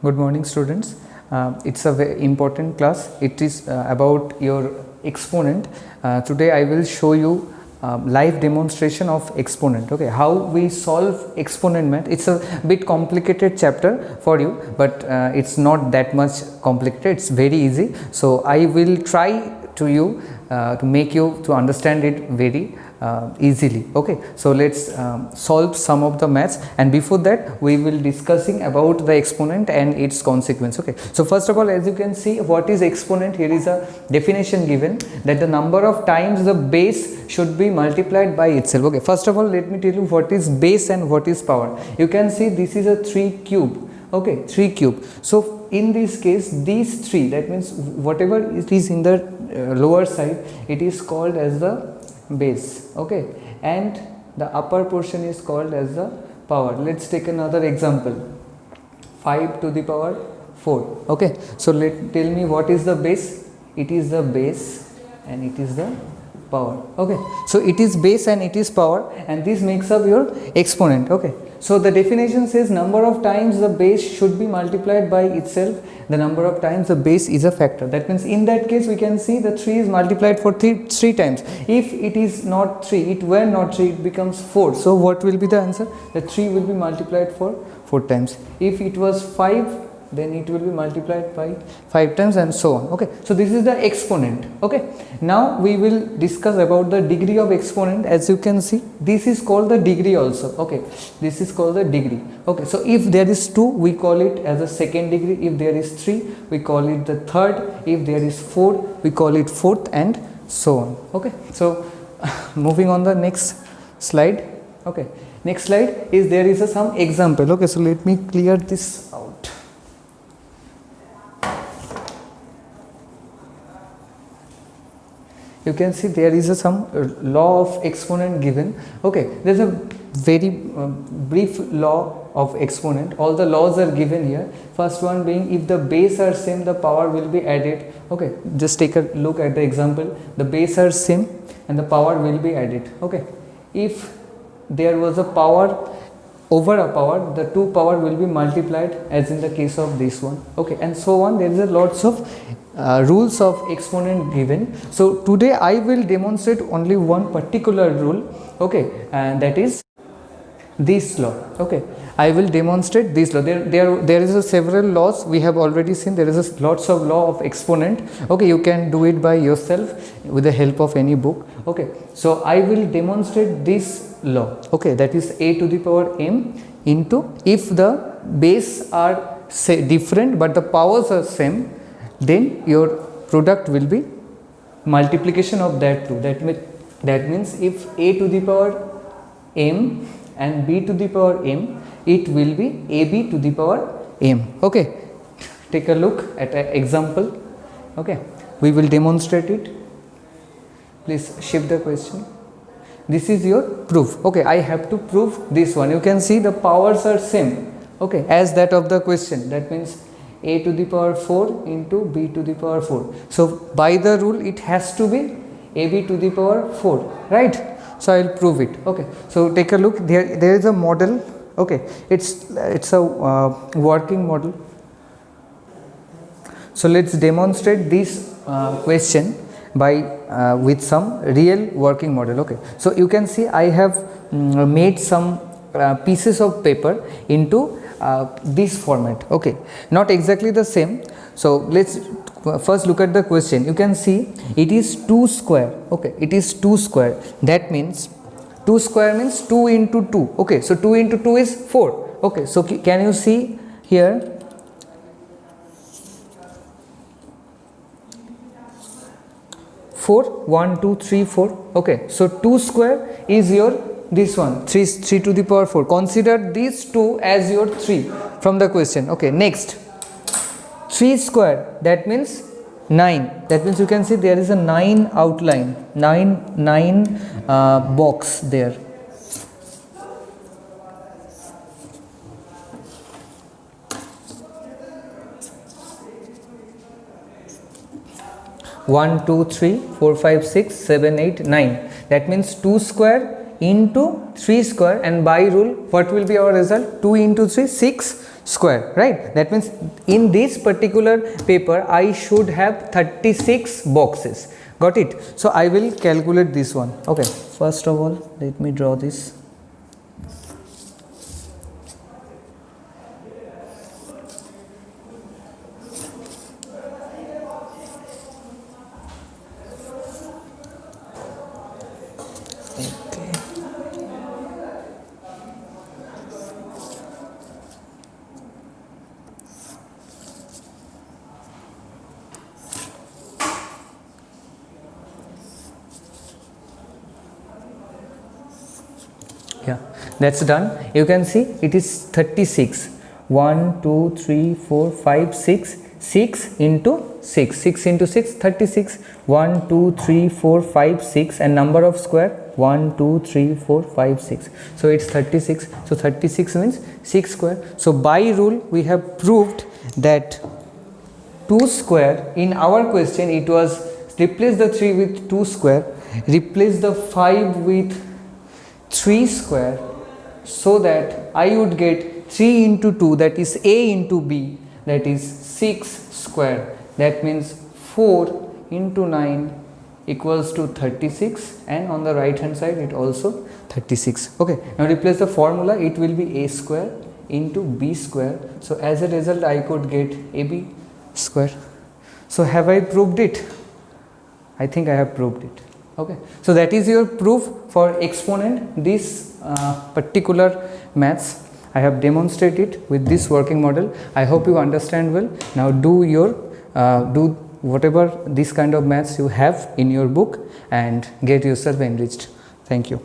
Good morning, students. It's a very important class. It is about your exponent. Today I will show you live demonstration of exponent. Okay, how we solve exponent math. It's a bit complicated chapter for you, but it's not that much complicated. It's very easy. So I will try to you to make you to understand it very easily. Okay, so let's solve some of the maths, and before that we will discussing about the exponent and its consequence. Okay, so first of all, as you can see, what is exponent? Here is a definition given, that the number of times the base should be multiplied by itself. Okay, first of all, let me tell you what is base and what is power. You can see this is a 3 cube. Okay, 3 cube. So in this case, these 3, that means whatever it is in the lower side, it is called as the base. Okay, and the upper portion is called as the power. Let's take another example, 5 to the power 4. Okay, so tell me what is the base. It is the base and it is the power. Okay, so it is base and it is power, and this makes up your exponent. Okay, so the definition says number of times the base should be multiplied by itself. The number of times the base is a factor. That means in that case we can see the 3 is multiplied for 3 times. If it is not 3, it were not 3, it becomes 4. So what will be the answer? The 3 will be multiplied for 4 times. If it was 5, then it will be multiplied by 5 times, and so on. Okay, so this is the exponent. Okay, now we will discuss about the degree of exponent. As you can see, this is called the degree also. Okay, this is called the degree. Okay, so if there is 2, we call it as a second degree. If there is 3, we call it the third. If there is 4, we call it fourth, and so on. Okay, so moving on the next slide. Okay, next slide is there is some example. Okay, so let me clear this out. You can see there is some law of exponent given. Okay, there is a very brief law of exponent. All the laws are given here. First one being, if the base are same, the power will be added. Okay, just take a look at the example. The base are same and the power will be added. Okay, if there was a power over a power, the 2 power will be multiplied, as in the case of this one. Okay, and so on. There is a lots of rules of exponent given. So today I will demonstrate only one particular rule. Okay, and that is this law. Okay, I will demonstrate this law. There is a several laws we have already seen. There is a lots of law of exponent. Okay, you can do it by yourself with the help of any book. Okay, so I will demonstrate this law. Okay, that is a to the power m into, if the base are different but the powers are same, then your product will be multiplication of that 2. That means if a to the power m and b to the power m, it will be ab to the power m. Okay, take a look at an example. Okay, we will demonstrate it. Please shift the question. This is your proof. Okay, I have to prove this one. You can see the powers are same. Okay, as that of the question. That means a to the power 4 into b to the power 4. So by the rule it has to be ab to the power 4, right? So I will prove it. Okay, so take a look. There is a model. Okay, it's a working model. So let's demonstrate this question by with some real working model. Okay, so you can see I have made some pieces of paper into this format. Okay, not exactly the same. So let's first look at the question. You can see it is 2 square. Okay, it is 2 square. That means 2 square means 2 into 2. Okay, so 2 into 2 is 4. Okay, so can you see here? 4, 1, 2, 3, 4. Okay, so 2 square is your this one, 3 to the power 4. Consider these 2 as your 3 from the question. Okay, next 3 square, that means 9. That means you can see there is a 9 outline, 9 box there. One, 2, 3, 4, 5, 6, 7, 8, 9. That means 2 square into 3 square, and by rule what will be our result? 2 into 3, 6. square, right? That means in this particular paper I should have 36 boxes. Got it? So I will calculate this one. Okay, first of all let me draw this. Yeah, that's done. You can see it is 36. 1 2 3 4 5 6 6 into 6, 6 into 6, 36. 1 2 3 4 5 6 and number of square 1 2 3 4 5 6, so it's 36. So 36 means 6 square. So by rule we have proved that 2 square, in our question it was replace the 3 with 2 square, replace the 5 with 3 square, so that I would get 3 into 2, that is a into b, that is 6 square. That means 4 into 9 equals to 36, and on the right hand side it also 36. Okay, now replace the formula, it will be a square into b square. So as a result I could get ab square. So have I proved it? I think I have proved it. Okay, so that is your proof for exponent. This particular maths I have demonstrated with this working model. I hope you understand well. Now do your do whatever this kind of maths you have in your book and get yourself enriched. Thank you.